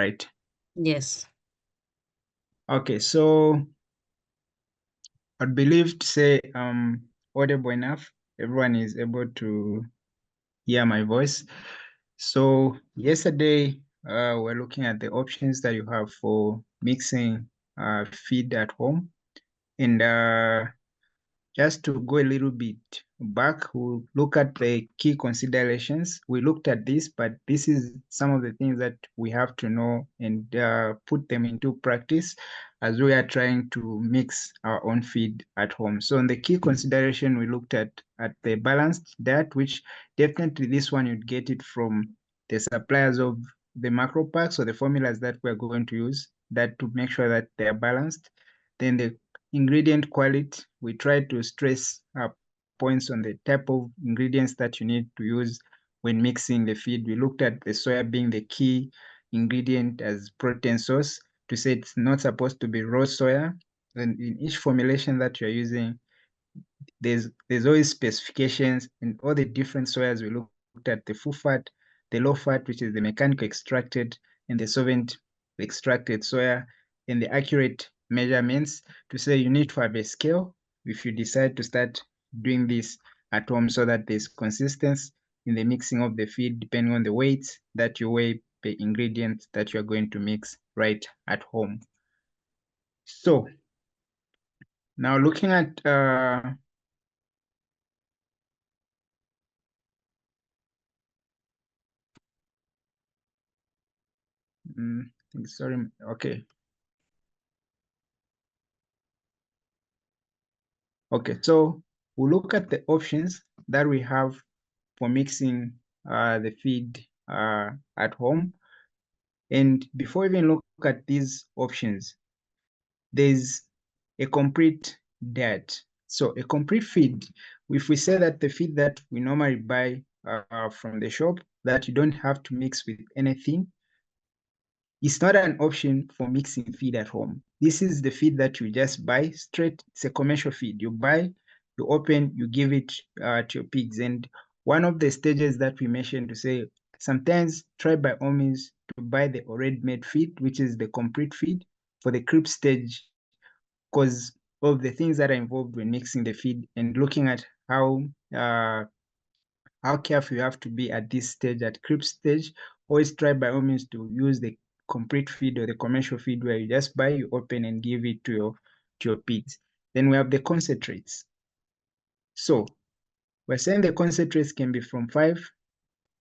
right? Yes. Okay, so I believe to say audible enough. Everyone is able to hear my voice. So yesterday, we're looking at the options that you have for mixing feed at home. And just to go a little bit back, we'll look at the key considerations. We looked at this, but this is some of the things that we have to know and put them into practice as we are trying to mix our own feed at home. So on the key consideration, we looked at the balanced diet, which definitely this one you'd get it from the suppliers of the macro packs or the formulas that we're going to use, that to make sure that they are balanced. Then the ingredient quality, we try to stress points on the type of ingredients that you need to use when mixing the feed. We looked at the soya being the key ingredient as protein source, to say it's not supposed to be raw soya. And in each formulation that you're using, there's always specifications, and all the different soyas. We looked at the full fat, the low fat, which is the mechanical extracted, and the solvent extracted soya, and the accurate measurements, to say you need to have a scale if you decide to start doing this at home, so that there's consistency in the mixing of the feed depending on the weights that you weigh the ingredients that you're going to mix right at home. So now looking at sorry, okay. Okay, so we'll look at the options that we have for mixing the feed at home. And before we even look at these options, there's a complete diet. So a complete feed, if we say that the feed that we normally buy from the shop, that you don't have to mix with anything, it's not an option for mixing feed at home. This is the feed that you just buy straight. It's a commercial feed. You buy, you open, you give it to your pigs. And one of the stages that we mentioned, to say sometimes try by all means to buy the already made feed, which is the complete feed for the crib stage, because of the things that are involved when mixing the feed, and looking at how careful you have to be at this stage, at crib stage. Always try by all means to use the complete feed or the commercial feed, where you just buy, you open, and give it to your pigs. Then we have the concentrates. So we're saying the concentrates can be from 5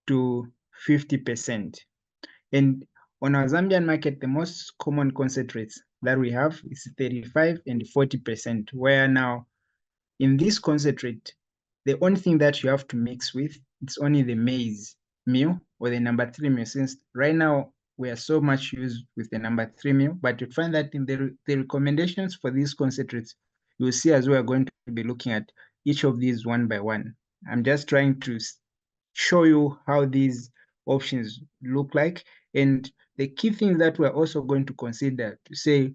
to 50%. And on our Zambian market, the most common concentrates that we have is 35 and 40%, where now in this concentrate, the only thing that you have to mix with, it's only the maize meal or the number 3 meal, since right now we are so much used with the number 3 meal. But you find that in the recommendations for these concentrates, you will see as we are going to be looking at each of these one by one. I'm just trying to show you how these options look like. And the key things that we're also going to consider, to say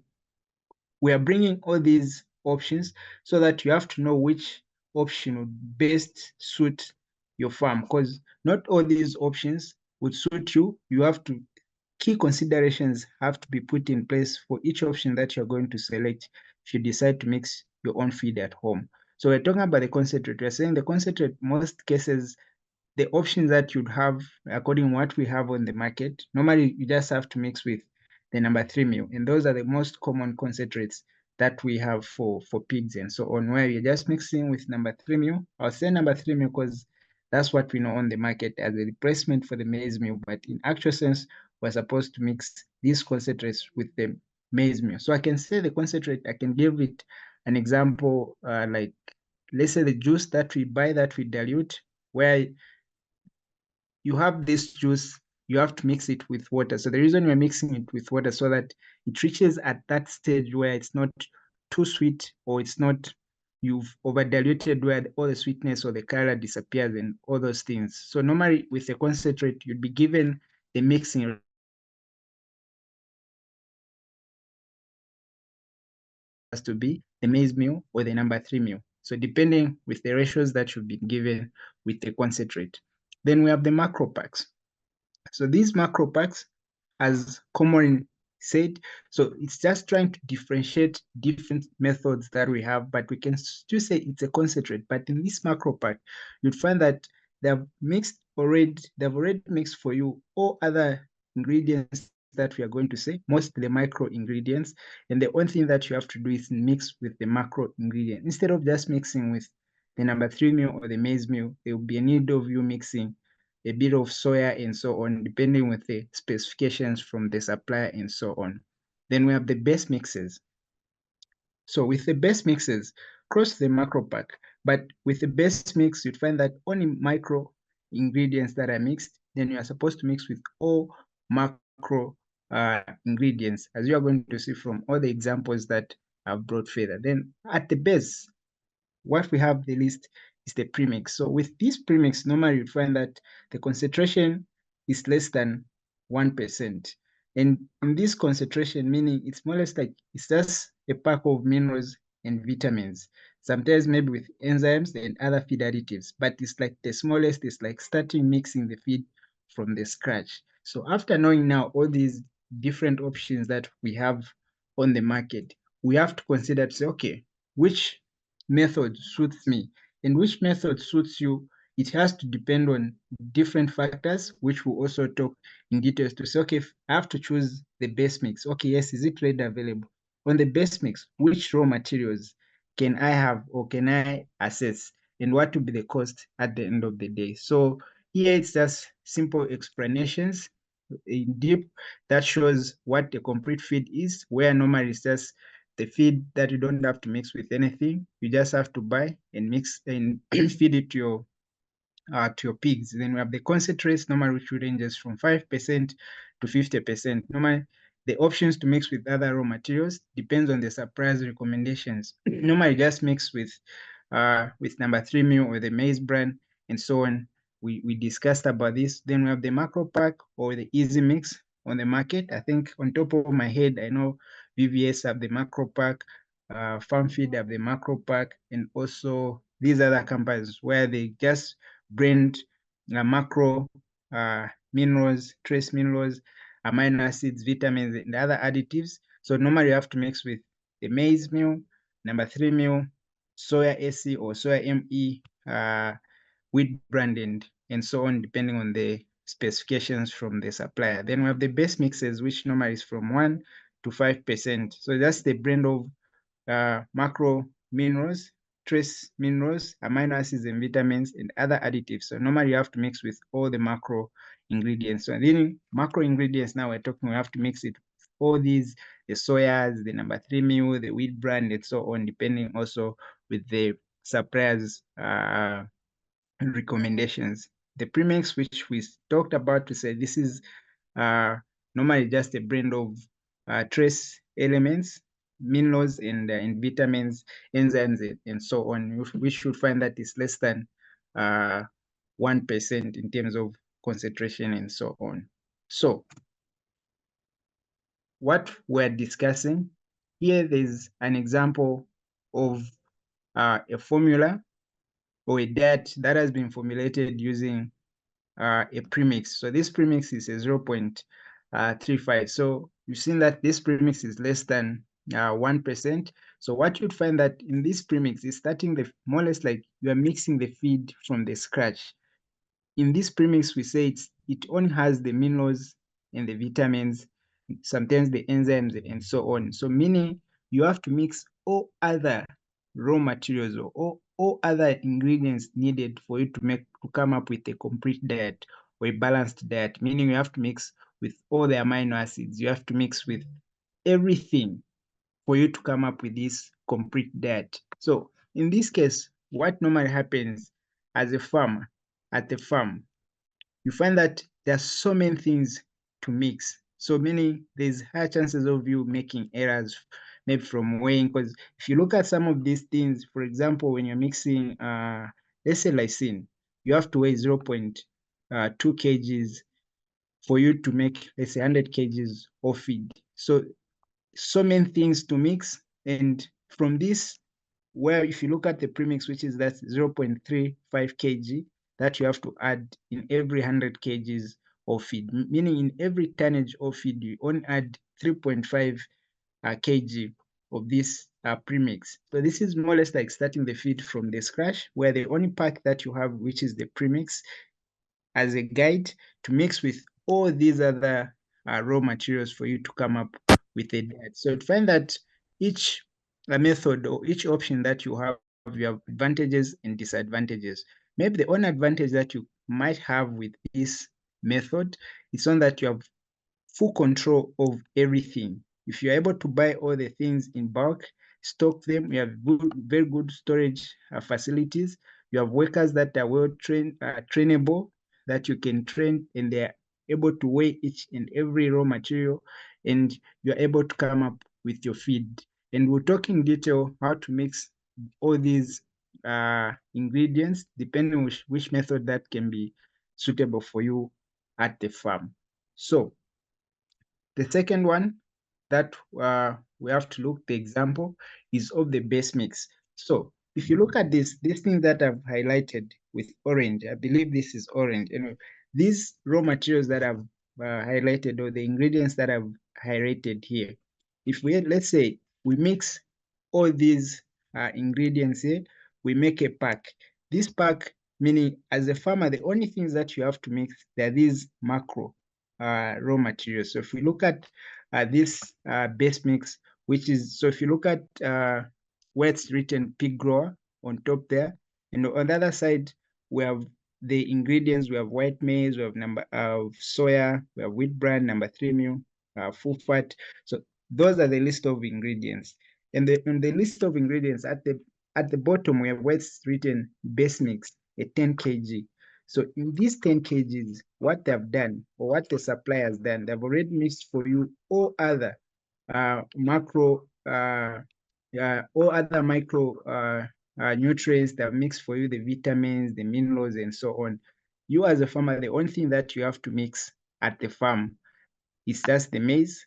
we are bringing all these options so that you have to know which option would best suit your farm, because not all these options would suit you. You have to, key considerations have to be put in place for each option that you're going to select if you decide to mix your own feed at home. So we're talking about the concentrate. We're saying the concentrate, most cases, the options that you'd have according to what we have on the market, normally you just have to mix with the number 3 meal. And those are the most common concentrates that we have for pigs and so on, where you're just mixing with number 3 meal. I'll say number 3 meal because that's what we know on the market as a replacement for the maize meal. But in actual sense, we're supposed to mix these concentrates with the maize meal. So I can say the concentrate, I can give it an example, like let's say the juice that we buy, that we dilute, where you have this juice, you have to mix it with water. So the reason we're mixing it with water, so that it reaches at that stage where it's not too sweet, or it's not, you've over diluted, where all the sweetness or the color disappears and all those things. So normally with a concentrate, you'd be given the mixing has to be the maize meal or the number 3 meal. So depending with the ratios that you've been given with the concentrate. Then we have the macro packs. So these macro packs, as commonly said. So it's just trying to differentiate different methods that we have, but we can still say it's a concentrate. But in this macro pack, you'd find that they've already mixed for you all other ingredients that we are going to say, mostly the micro ingredients. And the only thing that you have to do is mix with the macro ingredient. Instead of just mixing with the number 3 meal or the maize meal, there will be a need of you mixing a bit of soya and so on, depending with the specifications from the supplier and so on. Then we have the base mixes. So with the base mixes, cross the macro pack, but with the base mix, you'd find that only micro ingredients that are mixed, then you are supposed to mix with all macro ingredients, as you are going to see from all the examples that I've brought further. Then at the base, what we have the list is the premix. So with this premix, normally you'd find that the concentration is less than 1%. And in this concentration, meaning it's more or less like it's just a pack of minerals and vitamins, sometimes maybe with enzymes and other feed additives, but it's like the smallest, it's like starting mixing the feed from the scratch. So after knowing now all these different options that we have on the market, we have to consider to say, okay, which method suits me and which method suits you. It has to depend on different factors, which we'll also talk in details to say, okay, if I have to choose the base mix, okay, yes, is it readily available? On the base mix, which raw materials can I have or can I access, and what will be the cost at the end of the day? So here it's just simple explanations in deep that shows what a complete feed is, where normally it's just the feed that you don't have to mix with anything. You just have to buy and mix and feed it to your pigs. Then we have the concentrates, normally which ranges from 5% to 50%. Normally, the options to mix with other raw materials depends on the supplier's recommendations. Normally, just mix with number 3 meal or the maize bran and so on. We discussed about this. Then we have the macro pack or the easy mix on the market. I think on top of my head, I know VVS have the macro pack, Farm Feed have the macro pack, and also these other companies where they just brand macro minerals, trace minerals, amino acids, vitamins, and other additives. So normally you have to mix with the maize meal, number 3 meal, soya AC or soya ME, wheat brand, and so on, depending on the specifications from the supplier. Then we have the base mixes, which normally is from 1 to 5%. So that's the blend of macro minerals, trace minerals, amino acids and vitamins, and other additives. So normally you have to mix with all the macro ingredients. So then macro ingredients, now we're talking, we have to mix it with all these, the soyas, the number 3 meal, the wheat brand, and so on, depending also with the suppliers' recommendations. The premix, which we talked about, to say this is normally just a blend of trace elements, minerals, and vitamins, enzymes, and so on. We should find that it's less than 1% in terms of concentration and so on. So what we're discussing here, there's an example of a formula or a diet that has been formulated using a premix. So this premix is a 0.35. So you've seen that this premix is less than 1%. So what you'd find that in this premix is starting the more or less like you are mixing the feed from the scratch. In this premix, we say it only has the minerals and the vitamins, sometimes the enzymes and so on. So meaning you have to mix all other raw materials or all other ingredients needed for you to come up with a complete diet or a balanced diet, meaning you have to mix with all the amino acids. You have to mix with everything for you to come up with this complete diet. So in this case, what normally happens as a farmer at the farm, you find that there are so many things to mix. So meaning there's high chances of you making errors, maybe from weighing, because if you look at some of these things, for example, when you're mixing, let's say lysine, you have to weigh 0.2 kgs for you to make, let's say, 100 kgs of feed. So many things to mix. And from this, where if you look at the premix, which is that's 0.35 kg, that you have to add in every 100 kgs of feed, meaning in every tonnage of feed, you only add 3.5 kg of this premix. So this is more or less like starting the feed from the scratch, where the only pack that you have, which is the premix, as a guide to mix with all these other raw materials for you to come up with a diet. So to find that each method or each option that you have advantages and disadvantages. Maybe the only advantage that you might have with this method is on that you have full control of everything. If you're able to buy all the things in bulk, stock them, you have good, very good storage facilities. You have workers that are well trained, trainable, that you can train, and they're able to weigh each and every raw material, and you're able to come up with your feed. And we'll talk in detail how to mix all these ingredients, depending on which method that can be suitable for you at the farm. So the second one that we have to look the example is of the base mix. So if you look at this thing that I've highlighted with orange, I believe this is orange. You know, these raw materials that I've highlighted, or the ingredients that I've highlighted here, if we, let's say we mix all these ingredients here, we make a pack. This pack, meaning as a farmer, the only things that you have to mix, there are these macro raw materials. So if we look at this base mix, which is, so if you look at where it's written pig grower on top there, and on the other side, we have the ingredients. We have white maize, we have number of soya, we have wheat bran, number 3 meal, full fat. So those are the list of ingredients. And on the list of ingredients at the bottom, we have where it's written base mix, a 10 kg. So in these 10 kgs, what they've done, or what the supplier has done, they've already mixed for you all other macro, all other micro nutrients. They've mixed for you the vitamins, the minerals, and so on. You as a farmer, the only thing that you have to mix at the farm is just the maize,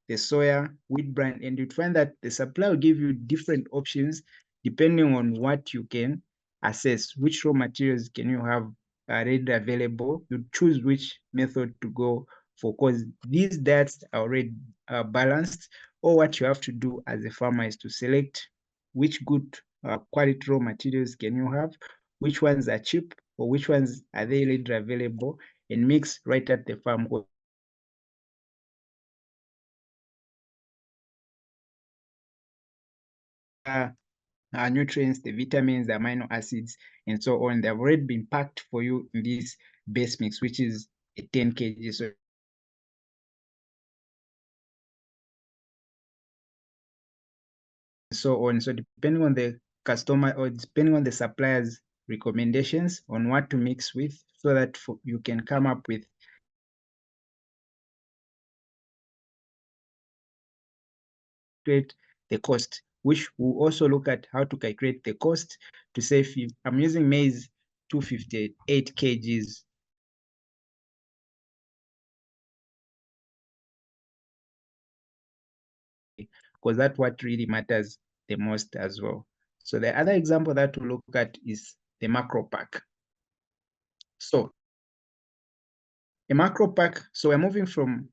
the soya, wheat bran, and you'd find that the supplier will give you different options depending on what you can assess, which raw materials can you have readily available. You choose which method to go for, because these diets are already balanced. Or what you have to do as a farmer is to select which good quality raw materials can you have, which ones are cheap, or which ones are they readily available, and mix right at the farm. Nutrients, the vitamins, the amino acids, and so on. They've already been packed for you in this base mix, which is a 10 kg. So on. So depending on the customer, or depending on the supplier's recommendations on what to mix with, so that you can come up with the cost, which will also look at how to calculate the cost to say, if I'm using maize 258 kgs, because that's what really matters the most as well. So the other example that we look at is the macro pack. So a macro pack, so we're moving from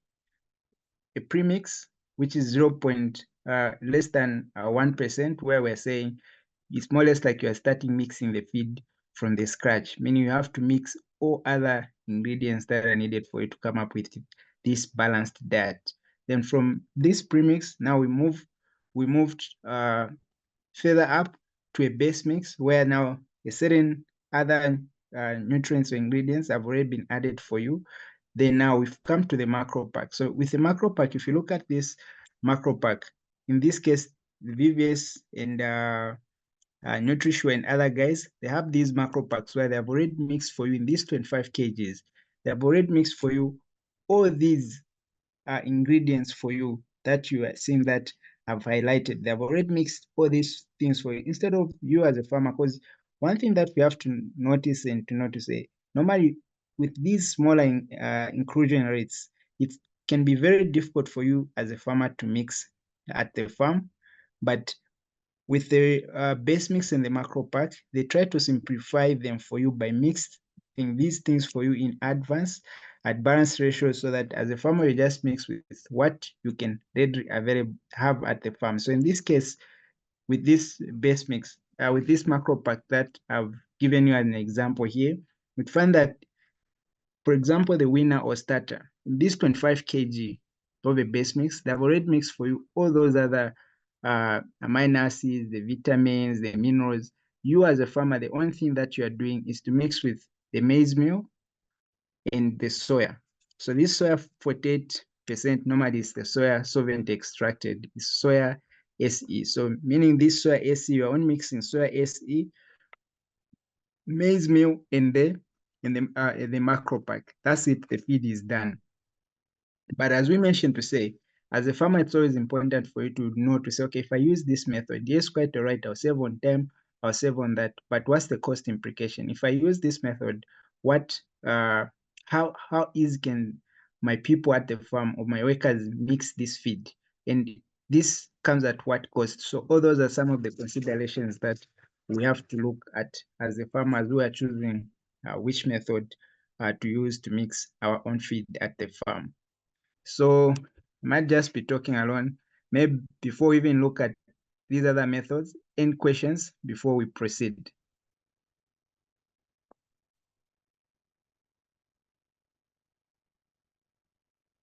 a premix, which is less than 1%, where we're saying it's more or less like you're starting mixing the feed from the scratch, meaning you have to mix all other ingredients that are needed for you to come up with this balanced diet. Then from this premix, now we moved further up to a base mix, where now a certain other nutrients or ingredients have already been added for you. Then now we've come to the macro pack. So with the macro pack, if you look at this macro pack, in this case, the VVS and Nutrisure and other guys, they have these macro packs where they have already mixed for you in these 25 kgs. They have already mixed for you all these ingredients for you that you are seeing that I've highlighted. They've already mixed all these things for you instead of you as a farmer. Because one thing that we have to notice and to notice, normally with these smaller inclusion rates, it can be very difficult for you as a farmer to mix at the farm. But with the base mix and the macro pack, they try to simplify them for you by mixing these things for you in advance, at balanced ratios, so that as a farmer, you just mix with what you can readily have at the farm. So in this case, with this base mix, with this macro pack that I've given you as an example here, we find that, for example, the winner or starter, this 25 kg of a base mix, they've already mixed for you all those other amino acids, the vitamins, the minerals. You as a farmer, the only thing that you are doing is to mix with the maize meal and the soya. So this soya 48% normally is the soya solvent extracted, it's soya SE. So meaning this soya SE, you're only mixing soya SE, maize meal in the macro pack. That's it, the feed is done. But as we mentioned to say, as a farmer, it's always important for you to know to say, okay, if I use this method, yes, quite all right, I'll save on time, I'll save on that, but what's the cost implication? If I use this method, what, how easy can my people at the farm or my workers mix this feed? And this comes at what cost? So all those are some of the considerations that we have to look at as a farmers who are choosing which method to use to mix our own feed at the farm. So I might just be talking alone. Maybe before we even look at these other methods, any questions before we proceed?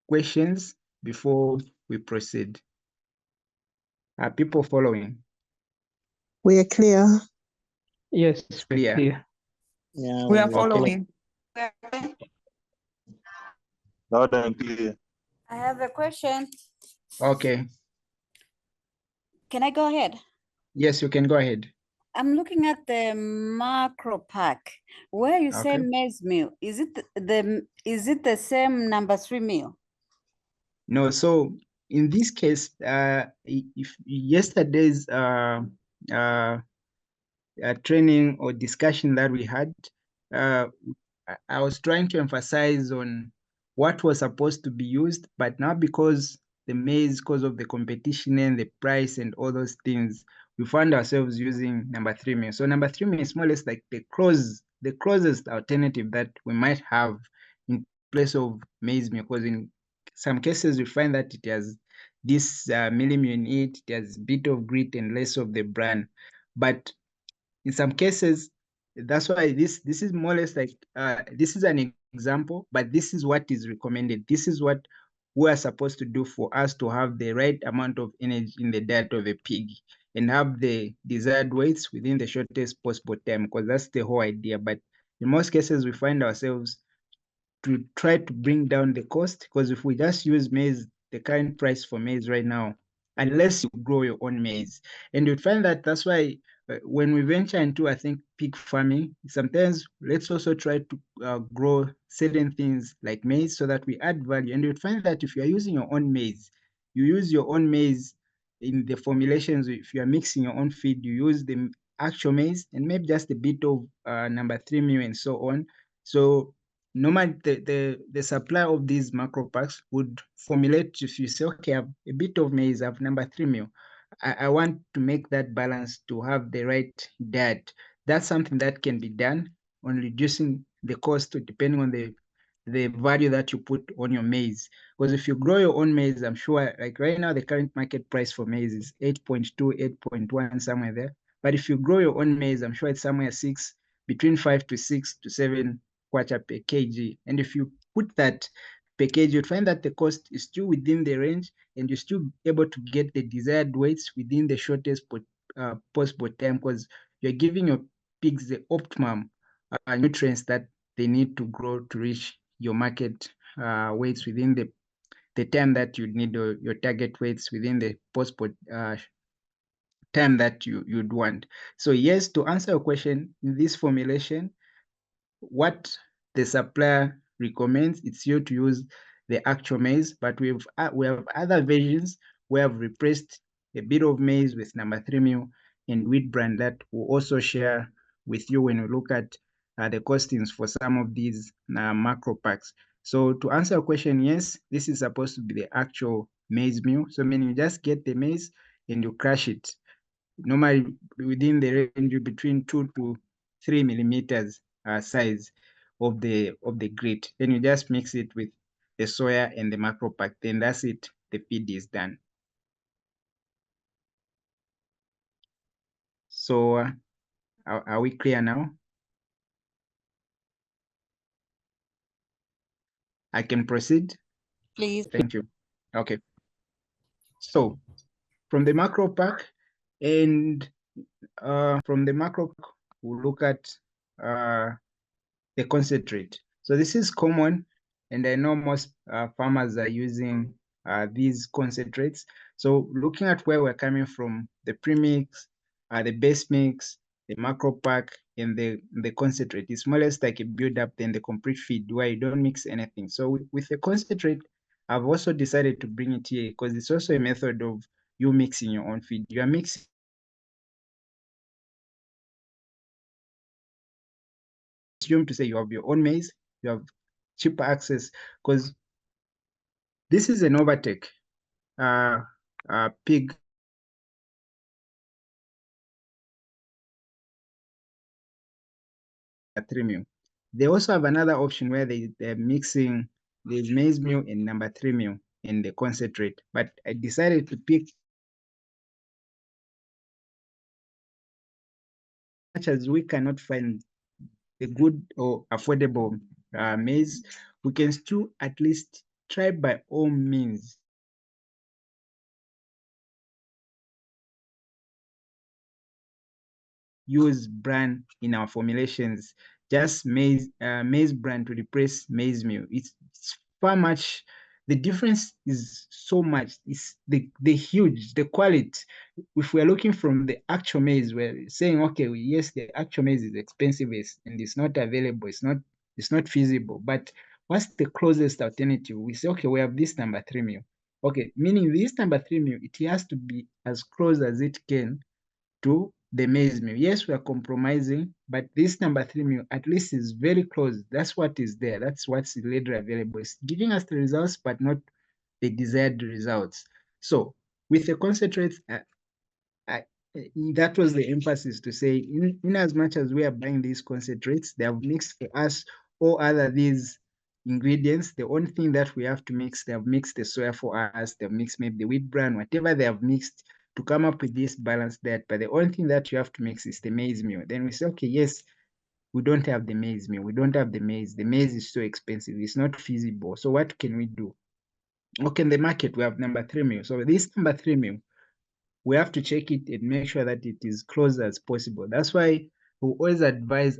Questions before we proceed? Are people following? We are clear. Yes, It's clear. Yeah, We are clear. following. Loud and clear. I have a question. Okay. Can I go ahead? Yes, you can go ahead. I'm looking at the macro pack where you say Okay. maize meal. Is it the same number 3 meal? No, so in this case, if yesterday's training or discussion that we had, I was trying to emphasize on what was supposed to be used, but now because the maize, because of the competition and the price and all those things, we found ourselves using number 3 meal. So number 3 meal is more or less like the closest alternative that we might have in place of maize meal, because in some cases we find that it has this millimule in it, it has a bit of grit and less of the bran. But in some cases, that's why this is more or less like this is an example, but this is what is recommended. This is what we are supposed to do for us to have the right amount of energy in the diet of a pig and have the desired weights within the shortest possible time, because that's the whole idea. But in most cases, we find ourselves to try to bring down the cost, because if we just use maize, the current price for maize right now, unless you grow your own maize, and you'd find that that's why when we venture into, I think, pig farming, sometimes let's also try to grow certain things like maize so that we add value. And you'd find that if you're using your own maize, you use your own maize in the formulations. If you're mixing your own feed, you use the actual maize and maybe just a bit of number 3 meal and so on. So normally the supply of these macro packs would formulate, if you say, okay, I have a bit of maize, I have number 3 meal. I want to make that balance to have the right diet. That's something that can be done on reducing the cost depending on the value that you put on your maize. Because if you grow your own maize, I'm sure, like right now, the current market price for maize is 8.2, 8.1, somewhere there. But if you grow your own maize, I'm sure it's somewhere between 5 to 6 to 7 kwacha per kg. And if you put that per kg, you'd find that the cost is still within the range and you're still able to get the desired weights within the shortest possible time, because you're giving your pigs the optimum nutrients that they need to grow to reach your market weights within the time that you need, your target weights within the possible time that you'd want. So yes, to answer your question, in this formulation, what the supplier recommends, it's you to use the actual maize, but we have other versions. We have replaced a bit of maize with number 3 meal and wheat bran that we'll also share with you when we look at the costings for some of these macro packs. So to answer your question, yes, this is supposed to be the actual maize meal. So meaning you just get the maize and you crush it, normally within the range between 2 to 3 millimeters size. of the grit. Then you just mix it with the soya and the macro pack. Then that's it. The feed is done. So are we clear now? I can proceed? Please. Thank you. Okay. So from the macro pack and from the macro pack, we'll look at the concentrate. So this is common, and I know most farmers are using these concentrates. So looking at where we're coming from, the premix, the base mix, the macro pack, and the concentrate, it's more or less like a build up than the complete feed where you don't mix anything. So with the concentrate, I've also decided to bring it here because it's also a method of you mixing your own feed. You are mixing. Assume to say you have your own maize, you have cheaper access, because this is an overtake pig -3 They also have another option where they're mixing the maize meal and number 3 meal in the concentrate, but I decided to pick much as we cannot find a good or affordable maize, we can still at least try by all means use bran in our formulations, just maize bran to replace maize meal. It's far much, the difference is so much. It's the huge, the quality. If we're looking from the actual maize, we're saying, okay, yes, the actual maize is expensive and it's not available, it's not feasible. But what's the closest alternative? We say, okay, we have this number 3 meal. Okay, meaning this number 3 meal, it has to be as close as it can to the maize meal. Yes, we are compromising, but this number 3 meal at least is very close. That's what is there. That's what's readily available. It's giving us the results, but not the desired results. So with the concentrates, that was the emphasis to say, in as much as we are buying these concentrates, they have mixed for us all other these ingredients. The only thing that we have to mix, they have mixed the soya for us, they've mixed maybe the wheat bran, whatever they have mixed to come up with this balanced diet. But the only thing that you have to mix is the maize meal. Then we say, okay, yes, we don't have the maize meal. We don't have the maize. The maize is so expensive. It's not feasible. So what can we do? Okay, in the market, we have number 3 meal. So this number 3 meal, we have to check it and make sure that it is close as possible. That's why we always advise,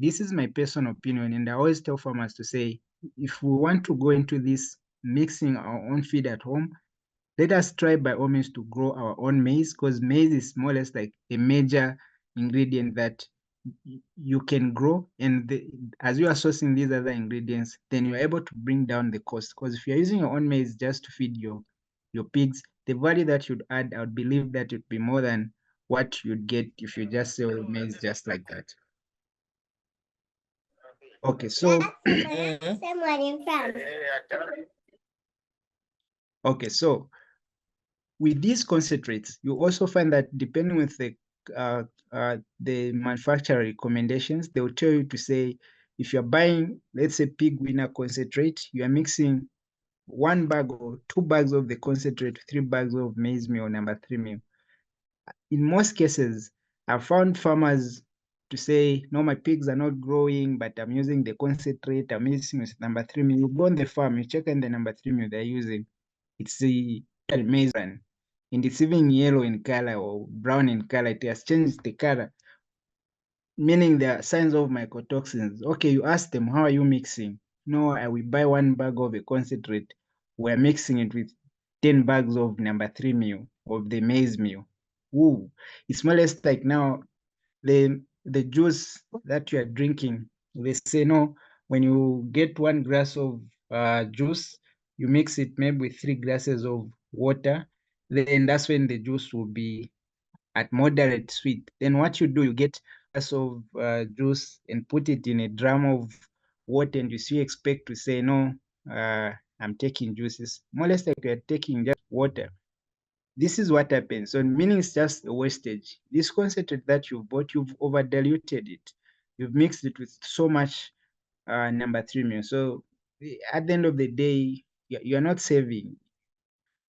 this is my personal opinion, and I always tell farmers to say, if we want to go into this mixing our own feed at home, let us try by all means to grow our own maize, because maize is more or less like a major ingredient that you can grow, and as you are sourcing these other ingredients, then you're able to bring down the cost. Because if you're using your own maize just to feed your pigs, the value that you'd add, I would believe that would be more than what you'd get if you just sell maize just like that. Okay, so okay, so with these concentrates, you also find that depending with the manufacturer recommendations, they will tell you to say, if you're buying, let's say, pig winner concentrate, you are mixing 1 bag or 2 bags of the concentrate, 3 bags of maize meal, number 3 meal. In most cases, I've found farmers to say, no, my pigs are not growing, but I'm using the concentrate, I'm using number 3 meal. You go on the farm, you check in the number 3 meal they're using. It's the maize bran, and it's even yellow in color or brown in color. It has changed the color, meaning there are signs of mycotoxins. Okay, you ask them, how are you mixing? No, I will buy 1 bag of a concentrate. We're mixing it with 10 bags of number 3 meal, of the maize meal. Ooh, it's more or less like now the juice that you are drinking. They say, no, when you get 1 glass of juice, you mix it maybe with 3 glasses of water. Then that's when the juice will be at moderate sweet. Then what you do, you get a glass of juice and put it in a drum of water, and you still expect to say, no, I'm taking juices. More or less like you're taking just water. This is what happens. So meaning it's just a wastage. This concentrate that you've bought, you've over diluted it. You've mixed it with so much number 3 meal. So at the end of the day, you're not saving.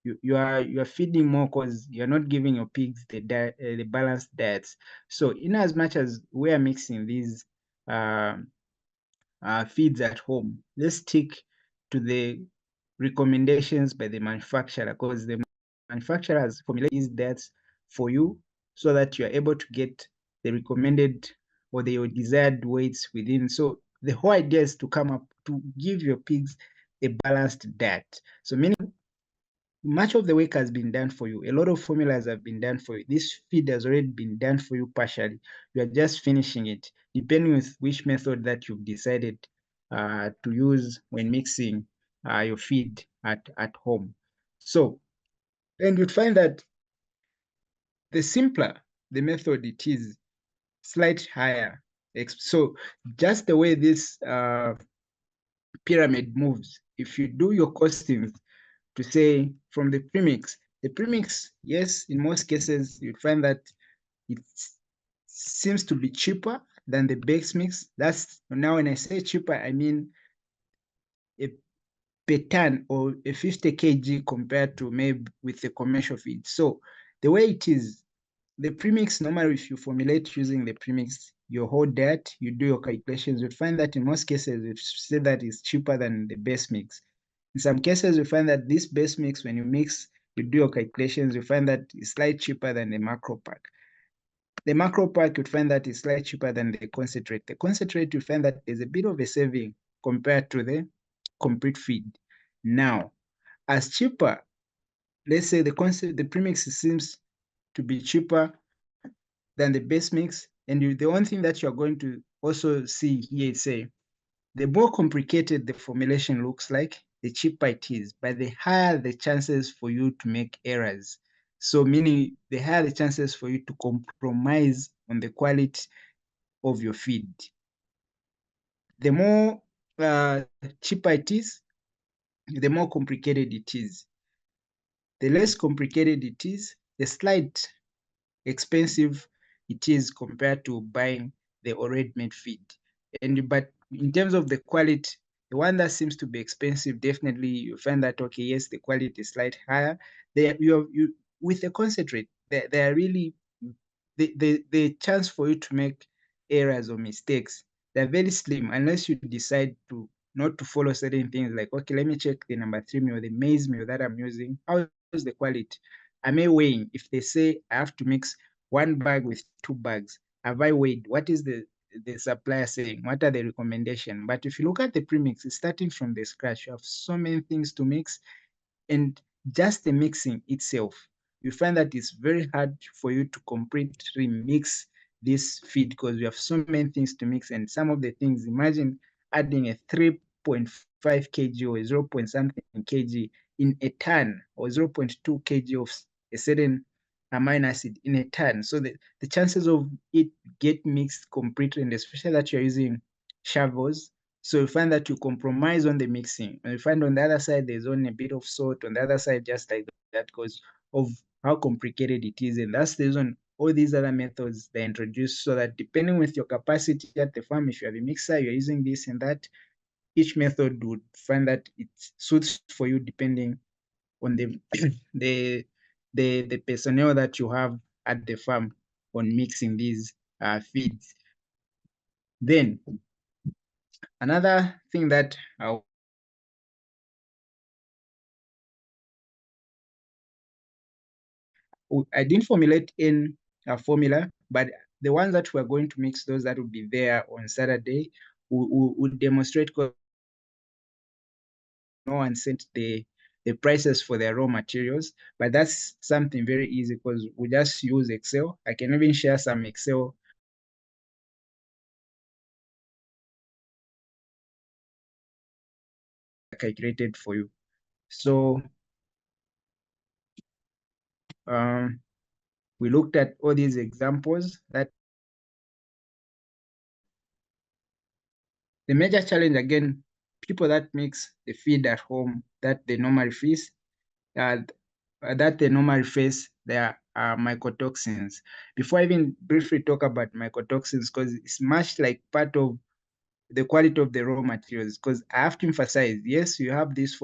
You are feeding more because you're not giving your pigs the balanced diets. So in as much as we are mixing these feeds at home, let's stick to the recommendations by the manufacturer, because the manufacturer has formulated these diets for you so that you're able to get the recommended or the desired weights within. So the whole idea is to come up to give your pigs a balanced diet. So meaning much of the work has been done for you. A lot of formulas have been done for you. This feed has already been done for you partially. You are just finishing it, depending with which method that you've decided to use when mixing your feed at home. So, and you'd find that the simpler the method it is, slightly higher. So just the way this pyramid moves, if you do your costings to say from the premix, yes, in most cases, you'd find that it seems to be cheaper than the base mix. That's now when I say cheaper, I mean a per ton or a 50 kg compared to maybe with the commercial feed. So the way it is, the premix, normally if you formulate using the premix, your whole diet, you do your calculations, you'd find that in most cases, you'd say that it's cheaper than the base mix. In some cases, you find that this base mix, when you mix, you do your calculations, you find that it's slightly cheaper than the macro pack. The macro pack, you'd find that it's slightly cheaper than the concentrate. The concentrate, you find that there's a bit of a saving compared to the complete feed. Now, as cheaper, let's say the premix seems to be cheaper than the base mix, and the only thing that you're going to also see here is say, the more complicated the formulation looks like, the cheaper it is, but the higher the chances for you to make errors. So meaning the higher the chances for you to compromise on the quality of your feed. The more cheaper it is, the more complicated it is. The less complicated it is, the slight expensive it is compared to buying the already made feed. But in terms of the quality, the one that seems to be expensive, definitely you find that okay, yes, the quality is slightly higher. You with the concentrate, they are really the chance for you to make errors or mistakes, they're very slim unless you decide to not to follow certain things like, okay, let me check the number 3 meal, the maize meal that I'm using. How is the quality? Am I weighing? If they say I have to mix 1 bag with 2 bags, have I weighed? What is the supplier saying? What are the recommendations? But if you look at the premix, it's starting from the scratch. You have so many things to mix, and just the mixing itself, you find that it's very hard for you to completely mix this feed because you have so many things to mix. And some of the things, imagine adding a 3.5 kg or 0 point something kg in a ton, or 0.2 kg of a certain amino acid in a ton. So the chances of it get mixed completely, and especially that you're using shovels, so you find that you compromise on the mixing. And you find on the other side, there's only a bit of salt. On the other side, just like that, because of how complicated it is. And that's the reason all these other methods they introduced, so that depending with your capacity at the farm, if you have a mixer, you're using this and that, each method would find that it suits for you depending on the the personnel that you have at the farm on mixing these feeds. Then another thing that I didn't formulate in a formula, but the ones that we're going to mix, those that will be there on Saturday, will demonstrate, because no one sent the prices for their raw materials, but that's something very easy because we just use Excel. I can even share some Excel calculated for you. So we looked at all these examples. That the major challenge, again, people that mix the feed at home, that they normally face, there are mycotoxins. Before I even briefly talk about mycotoxins, because it's much like part of the quality of the raw materials, because I have to emphasize, yes, you have this